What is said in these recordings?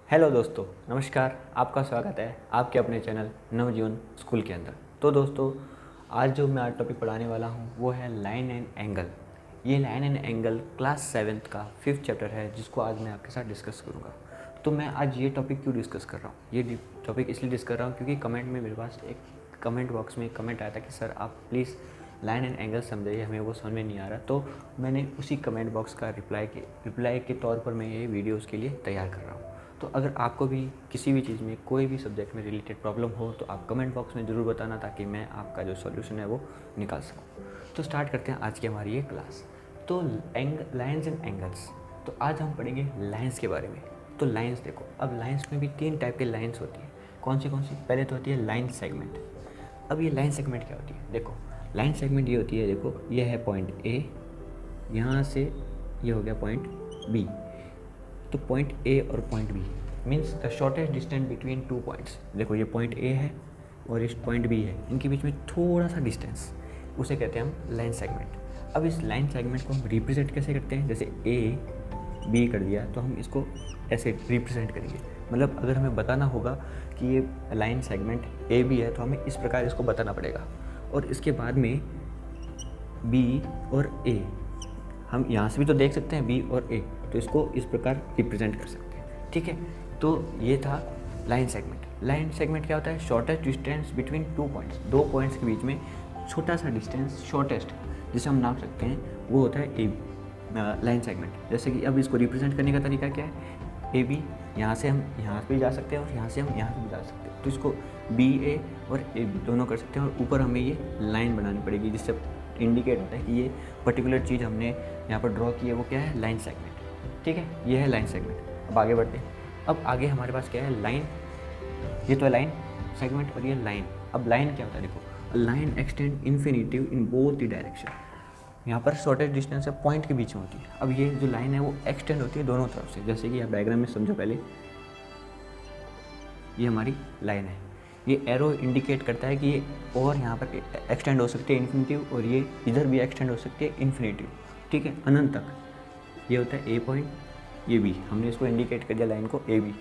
Hello दोस्तों, नमस्कार। आपका स्वागत है आपके अपने चैनल नवजीवन स्कूल के अंदर। तो दोस्तों, आज टॉपिक पढ़ाने वाला हूँ वो है लाइन एंड एंगल। ये line and angle class 7th का 5th चैप्टर है, जिसको आज मैं आपके साथ डिस्कस करूँगा। तो मैं आज ये टॉपिक क्यों डिस्कस कर रहा हूँ, ये टॉपिक इसलिए डिस्कस कर रहा हूँ क्योंकि कमेंट में मेरे पास एक कमेंट बॉक्स में एक कमेंट आया था कि सर आप प्लीज़ लाइन एंड एंगल समझाइए, हमें वो समझ में नहीं आ रहा। तो मैंने उसी कमेंट बॉक्स का रिप्लाई के तौर पर मैं ये वीडियो उसके लिए तैयार कर रहा हूँ। तो अगर आपको भी किसी भी चीज़ में कोई भी सब्जेक्ट में रिलेटेड प्रॉब्लम हो तो आप कमेंट बॉक्स में ज़रूर बताना, ताकि मैं आपका जो सॉल्यूशन है वो निकाल सकूं। तो स्टार्ट करते हैं आज की हमारी ये क्लास। तो लाइंस एंड एंगल्स। तो आज हम पढ़ेंगे लाइंस के बारे में। तो लाइंस देखो, अब लाइंस में भी 3 टाइप के लाइंस होती है। कौन सी? पहले तो होती है लाइन सेगमेंट। अब ये लाइन सेगमेंट क्या होती है? देखो, लाइन सेगमेंट ये होती है, देखो ये है पॉइंट ए, यहाँ से ये हो गया पॉइंट बी। तो पॉइंट ए और point B means the shortest distance between 2 points. देखो ये पॉइंट ए है और इस पॉइंट बी है, इनके बीच में थोड़ा सा डिस्टेंस, उसे कहते हैं हम लाइन सेगमेंट। अब इस लाइन सेगमेंट को हम रिप्रेजेंट कैसे करते हैं? जैसे ए बी कर दिया तो हम इसको ऐसे रिप्रेजेंट करेंगे। मतलब अगर हमें बताना होगा कि ये लाइन सेगमेंट ए बी है तो हमें इस प्रकार इसको बताना पड़ेगा। और इसके बाद में बी और ए, हम यहाँ से भी तो देख सकते हैं बी और ए, तो इसको इस प्रकार रिप्रेजेंट कर सकते हैं। ठीक है, तो ये था लाइन सेगमेंट। लाइन सेगमेंट क्या होता है? Shortest distance between 2 points. 2 points के बीच में छोटा सा डिस्टेंस, शॉर्टेस्ट, जिसे हम नाप सकते हैं, वो होता है ए लाइन सेगमेंट। जैसे कि अब इसको रिप्रेजेंट करने का तरीका क्या है? ए बी, यहाँ से हम यहाँ पे जा सकते हैं और यहाँ से हम यहाँ पे भी जा सकते हैं। तो इसको बी ए और ए बी दोनों कर सकते हैं, और ऊपर हमें ये लाइन बनानी पड़ेगी जिससे इंडिकेट होता है कि ये पर्टिकुलर चीज़ हमने यहाँ पर ड्रॉ की है, वो क्या है? Line segment. ठीक है, ये है लाइन सेगमेंट। अब आगे बढ़ते हैं। अब आगे हमारे पास क्या है? लाइन। ये तो है लाइन सेगमेंट और ये लाइन। अब लाइन क्या होता है? देखो, line extend infinitive in both the direction. यहाँ पर शॉर्टेस्ट डिस्टेंस है पॉइंट के बीच में होती है। अब ये जो लाइन है वो एक्सटेंड होती है दोनों तरफ से। जैसे कि आप डायग्राम में समझो पहले, ये हमारी लाइन है, ये एरो इंडिकेट करता है कि ये और यहाँ पर एक्सटेंड हो सकती है इन्फिनिटिव, और ये इधर भी एक्सटेंड हो सकती है इन्फिनिटिव। ठीक है, अनंत तक। ये होता है ए पॉइंट, ये बी, हमने इसको इंडिकेट कर दिया लाइन को ए बी।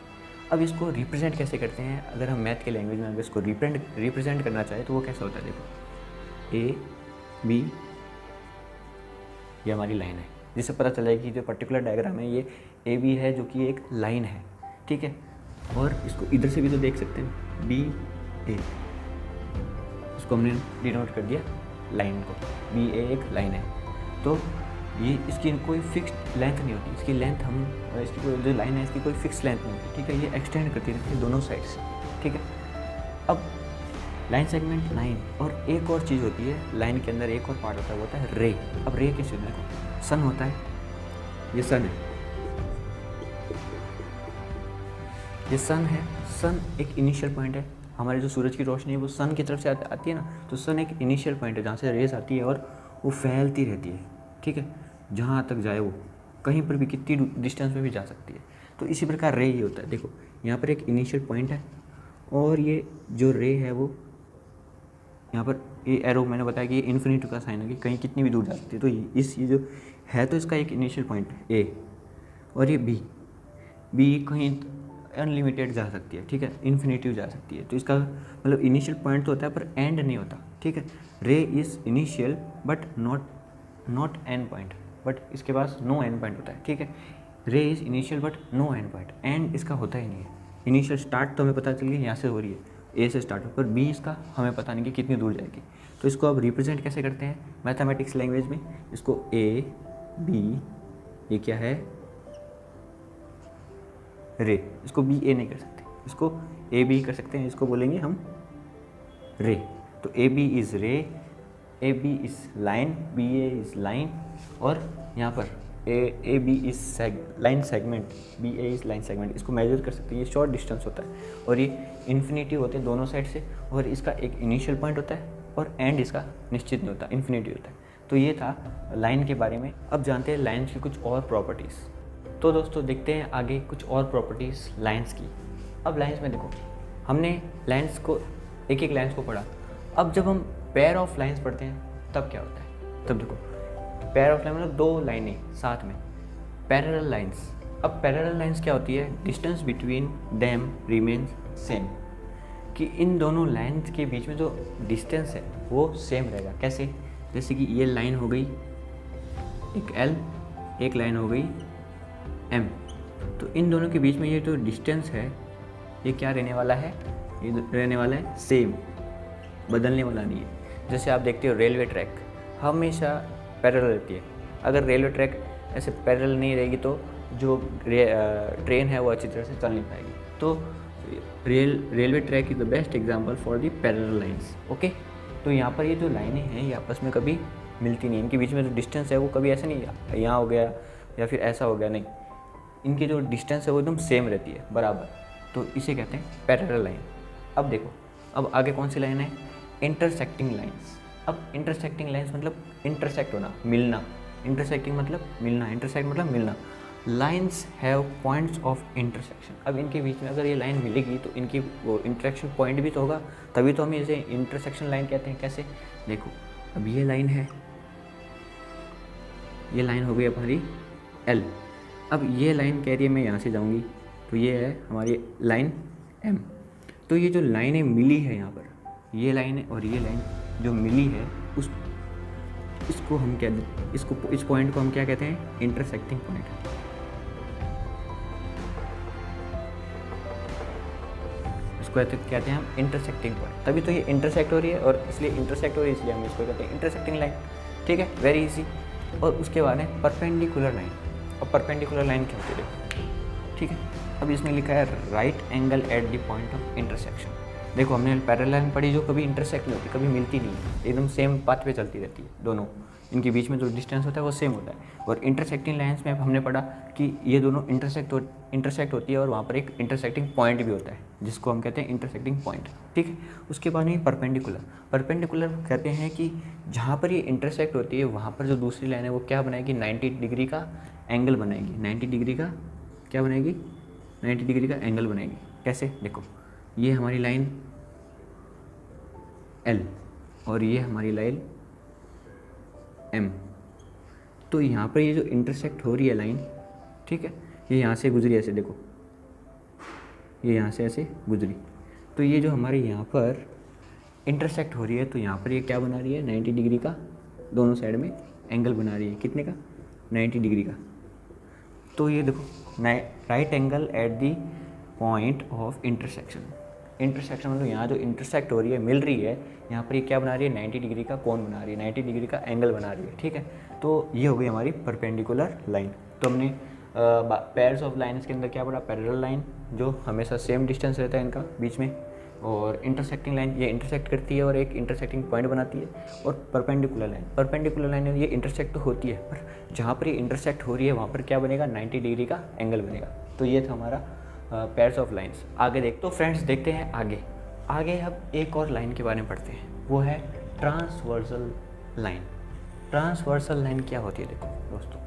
अब इसको रिप्रेजेंट कैसे करते हैं? अगर हम मैथ के लैंग्वेज में अगर इसको रिप्रेजेंट करना चाहें तो वो कैसा होता है? देखो, ए बी, ये हमारी लाइन है, जिससे पता चलेगा कि जो पर्टिकुलर डायग्राम है ये ए बी है, जो कि एक लाइन है। ठीक है, और इसको इधर से भी तो देख सकते हैं, बी ए, इसको हमने डिनोट कर दिया लाइन को, बी ए एक लाइन है। तो ये इसकी कोई फिक्स लेंथ नहीं होती, इसकी लेंथ हम, इसकी कोई जो लाइन है इसकी कोई फिक्स लेंथ नहीं होती। ठीक है, ये एक्सटेंड करती रहती है दोनों साइड से। ठीक है, अब लाइन सेगमेंट लाइन, और एक और चीज़ होती है लाइन के अंदर, एक और पार्ट होता है, वो होता है रे। अब रे कैसे होता है? सन होता है, ये सन है, ये सन है। सन एक इनिशियल पॉइंट है, हमारे जो सूरज की रोशनी है वो सन की तरफ से आती है ना, तो सन एक इनिशियल पॉइंट है जहाँ से रेज आती है और वो फैलती रहती है। ठीक है, जहाँ तक जाए वो, कहीं पर भी कितनी डिस्टेंस में भी जा सकती है। तो इसी प्रकार रे ये होता है। देखो, यहाँ पर एक इनिशियल पॉइंट है, और ये जो रे है वो यहाँ पर, ये एरो मैंने बताया कि ये इन्फिनिटी का साइन है कि कहीं कितनी भी दूर जा सकती है। तो ये जो है, तो इसका एक इनिशियल पॉइंट ए, और ये बी कहीं अनलिमिटेड जा सकती है। ठीक है, इन्फिनिटिव जा सकती है। तो इसका मतलब इनिशियल पॉइंट तो होता है पर एंड नहीं होता। ठीक है, ray is initial but not and point, but इसके पास नो एंड पॉइंट होता है। ठीक है, ray is initial but no end point, end इसका होता ही नहीं है। इनिशियल स्टार्ट तो हमें पता चल गया यहाँ से हो रही है, ए से स्टार्ट हो, पर बी इसका हमें पता नहीं कि कितनी दूर जाएगी। तो इसको अब रिप्रेजेंट कैसे करते हैं मैथमेटिक्स लैंग्वेज में? इसको ए बी, ये क्या है? रे। इसको बी ए नहीं कर सकते, इसको ए बी कर सकते हैं, इसको बोलेंगे हम रे। तो ए B is ray, A B is line, B A is line, और यहाँ पर A B is line segment, B A is line segment. इसको मेजर कर सकते हैं, ये शॉर्ट डिस्टेंस होता है, और ये इन्फिनिटी होते हैं दोनों साइड से, और इसका एक इनिशियल पॉइंट होता है और एंड इसका निश्चित नहीं होता, इन्फिनिटी होता है। तो ये था लाइन के बारे में। अब जानते हैं लाइन्स की कुछ और प्रॉपर्टीज़। तो दोस्तों देखते हैं आगे कुछ और प्रॉपर्टीज़ लाइन्स की। अब लाइन्स में देखो, हमने लाइन्स को एक एक लाइन्स को पढ़ा। अब जब हम पेयर ऑफ लाइन्स पढ़ते हैं तब क्या होता है? तब देखो, पेयर ऑफ लाइन मतलब 2 लाइनें साथ में, पैरेलल लाइन्स। अब पैरेलल लाइंस क्या होती है, distance between them remains same, कि इन दोनों लाइंस के बीच में जो डिस्टेंस है वो सेम रहेगा। कैसे, जैसे कि ये लाइन हो गई एक L, एक लाइन हो गई M, तो इन दोनों के बीच में ये जो डिस्टेंस है ये क्या रहने वाला है, ये रहने वाला है सेम, बदलने वाला नहीं है। जैसे आप देखते हो रेलवे ट्रैक हमेशा पैरेलल रहती है, अगर रेलवे ट्रैक ऐसे पैरेलल नहीं रहेगी तो जो ट्रेन है वो अच्छी तरह से चल नहीं पाएगी। तो railway track is the best example for the parallel lines. Okay, तो यहाँ पर ये जो लाइनें हैं ये आपस में कभी मिलती नहीं, इनके बीच में जो डिस्टेंस है वो कभी ऐसा नहीं यहाँ हो गया या फिर ऐसा हो गया, नहीं, इनकी जो डिस्टेंस है वो एकदम सेम रहती है, बराबर। तो इसे कहते हैं पैरेलल लाइन। अब देखो, अब आगे कौन सी लाइन है, इंटरसेक्टिंग लाइंस। अब इंटरसेक्टिंग लाइंस मतलब इंटरसेक्ट होना, मिलना, इंटरसेक्टिंग मतलब मिलना, इंटरसेक्ट मतलब मिलना। Lines have points of intersection. अब इनके बीच में अगर ये लाइन मिलेगी तो इनकी वो इंटरसेक्शन पॉइंट भी तो होगा, तभी तो हम इसे इंटरसेक्शन लाइन कहते हैं। कैसे, देखो, अब ये लाइन है, ये लाइन हो गई हमारी L। अब ये लाइन कह रही है मैं यहाँ से जाऊँगी, तो ये है हमारी लाइन M। तो ये जो लाइनें मिली है यहाँ पर, ये लाइन है और ये लाइन जो मिली है इसको हम क्या, इस पॉइंट को हम क्या कहते हैं, इंटरसेक्टिंग पॉइंट। इसको कहते हैं हम इंटरसेक्टिंग पॉइंट, तभी तो ये इंटरसेक्ट हो रही है, और इसलिए इंटरसेक्ट हो रही है इसलिए हम इसको कहते हैं इंटरसेक्टिंग लाइन। ठीक है, वेरी इजी। और उसके बाद है परपेंडिकुलर लाइन। अब परपेंडिकुलर लाइन क्या होती है, ठीक है, अब इसमें लिखा है right angle at the point of intersection. देखो, हमने पैरेलल लाइन पढ़ी जो कभी इंटरसेक्ट नहीं होती, कभी मिलती नहीं है, एकदम सेम पाथ पे चलती रहती है दोनों, इनके बीच में जो डिस्टेंस होता है वो सेम होता है। और इंटरसेक्टिंग लाइंस में हमने पढ़ा कि ये दोनों इंटरसेक्ट होती है और वहाँ पर एक इंटरसेक्टिंग पॉइंट भी होता है जिसको हम कहते हैं इंटरसेक्टिंग पॉइंट। ठीक है, उसके बाद में परपेंडिकुलर कहते हैं कि जहाँ पर ये इंटरसेक्ट होती है वहाँ पर जो दूसरी लाइन है वो क्या बनाएगी, 90 डिग्री का एंगल बनाएगी। 90 डिग्री का क्या बनाएगी, 90 डिग्री का एंगल बनाएगी। कैसे, देखो, ये हमारी लाइन L और ये हमारी लाइन M। तो यहाँ पर ये जो इंटरसेक्ट हो रही है लाइन, ठीक है, ये यहाँ से गुजरी, ऐसे देखो, ये यहाँ से ऐसे गुजरी, तो ये जो हमारे यहाँ पर इंटरसेक्ट हो रही है, तो यहाँ पर ये क्या बना रही है, 90 डिग्री का दोनों साइड में एंगल बना रही है। कितने का, 90 डिग्री का। तो ये देखो, right angle at the point of intersection. Intersection मतलब यहाँ जो इंटरसेक्ट हो रही है, मिल रही है, यहाँ पर ये क्या बना रही है, 90 डिग्री का कोण बना रही है, 90 डिग्री का एंगल बना रही है। ठीक है, तो ये हो गई हमारी परपेंडिकुलर लाइन। तो हमने पेयर्स ऑफ लाइन्स के अंदर क्या पढ़ा, पैरेलल लाइन जो हमेशा सेम डिस्टेंस रहता है इनका बीच में, और इंटरसेक्टिंग लाइन ये इंटरसेक्ट करती है और एक इंटरसेक्टिंग पॉइंट बनाती है, और परपेंडिकुलर लाइन ये इंटरसेक्ट तो होती है, पर जहाँ पर ये इंटरसेक्ट हो रही है वहाँ पर क्या बनेगा, 90 डिग्री का एंगल बनेगा। तो ये था हमारा पेयर्स ऑफ लाइंस। आगे देख, तो फ्रेंड्स देखते हैं आगे अब एक और लाइन के बारे में पढ़ते हैं, वो है ट्रांसवर्सल लाइन। ट्रांसवर्सल लाइन क्या होती है, देखो दोस्तों,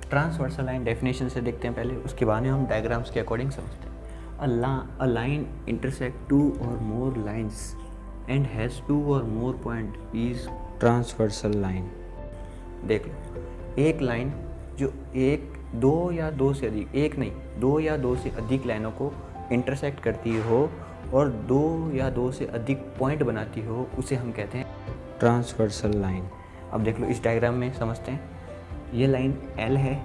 ट्रांसवर्सल लाइन डेफिनेशन से देखते हैं पहले, उसके बाद में हम डायग्राम्स के अकॉर्डिंग समझते हैं। A line intersect 2 or more lines and has 2 or more point is transversal line. देख लो, एक लाइन जो दो या दो से अधिक, एक नहीं, 2 या 2 से अधिक लाइनों को इंटरसेक्ट करती हो और 2 या 2 से अधिक पॉइंट बनाती हो, उसे हम कहते हैं ट्रांसवर्सल लाइन। अब देख लो, इस डायग्राम में समझते हैं, ये लाइन L है,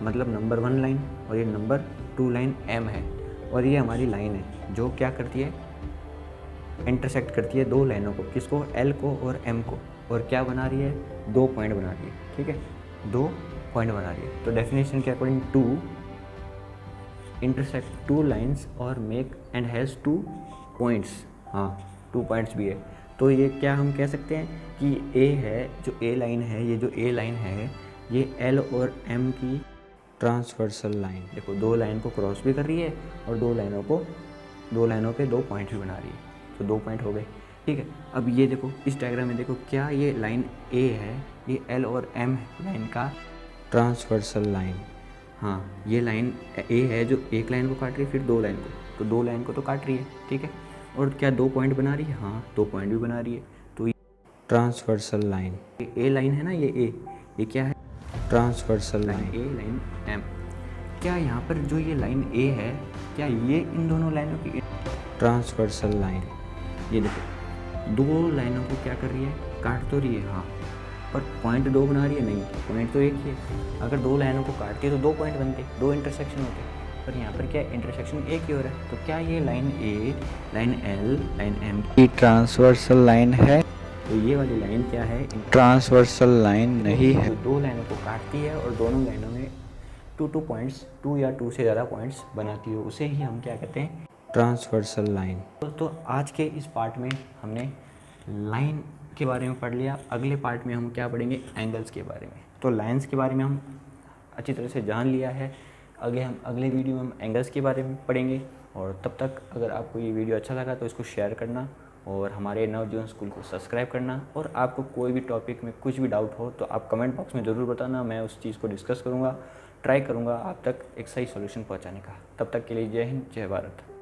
मतलब नंबर 1 लाइन, और ये नंबर 2 लाइन M है, और ये हमारी लाइन है जो क्या करती है, इंटरसेक्ट करती है दो लाइनों को, किसको, L को और M को, और क्या बना रही है, 2 पॉइंट बना रही है। ठीक है, 2 पॉइंट बना रही है। तो डेफिनेशन के अकॉर्डिंग, 2 इंटरसेक्ट 2 लाइन्स और मेक एंड हैज़ 2 पॉइंट्स। हाँ, 2 पॉइंट्स भी है। तो ये क्या हम कह सकते हैं कि A है, जो A लाइन है, ये जो A लाइन है, ये L और M की ट्रांसवर्सल लाइन, देखो 2 लाइन को क्रॉस भी कर रही है और 2 लाइनों पे 2 पॉइंट भी बना रही है, तो 2 पॉइंट हो गए। ठीक है, अब ये देखो, इस डायग्राम में देखो, क्या ये लाइन A है, ये L और M लाइन का ट्रांसवर्सल लाइन। हाँ, ये लाइन A है जो एक लाइन को काट रही है, फिर 2 लाइन को, तो 2 लाइन को तो काट रही है। ठीक है, और क्या 2 पॉइंट बना रही है, हाँ 2 पॉइंट भी बना रही है, तो ये ट्रांसवर्सल लाइन। A लाइन है ना, ये A, ये क्या है, transversal line, A line M। क्या यहाँ पर जो ये लाइन ए है, क्या ये इन दोनों लाइनों की ट्रांसवर्सल लाइन, ये देखो दो लाइनों को क्या कर रही है, काट तो रही है हाँ, पर पॉइंट दो बना रही है नहीं, पॉइंट तो एक ही है। अगर दो लाइनों को काटती है तो दो पॉइंट बनते, दो इंटरसेक्शन होते, पर यहाँ पर क्या इंटरसेक्शन एक ही हो रहा है। तो क्या ये लाइन ए, लाइन एल, लाइन एम की ट्रांसवर्सल लाइन है? तो ये वाली लाइन क्या है, ट्रांसवर्सल लाइन नहीं है। जो दो लाइनों को काटती है और दोनों लाइनों में टू पॉइंट्स, टू या टू से ज़्यादा पॉइंट्स बनाती है, उसे ही हम क्या कहते हैं, ट्रांसवर्सल लाइन। तो आज के इस पार्ट में हमने लाइन के बारे में पढ़ लिया। अगले पार्ट में हम क्या पढ़ेंगे, एंगल्स के बारे में। तो लाइंस के बारे में हम अच्छी तरह से जान लिया है। अगले वीडियो में हम एंगल्स के बारे में पढ़ेंगे। और तब तक अगर आपको ये वीडियो अच्छा लगा तो इसको शेयर करना और हमारे नवजीवन स्कूल को सब्सक्राइब करना। और आपको कोई भी टॉपिक में कुछ भी डाउट हो तो आप कमेंट बॉक्स में ज़रूर बताना, मैं उस चीज़ को डिस्कस करूँगा, ट्राई करूँगा आप तक एक सही सॉल्यूशन पहुँचाने का। तब तक के लिए जय हिंद, जय भारत।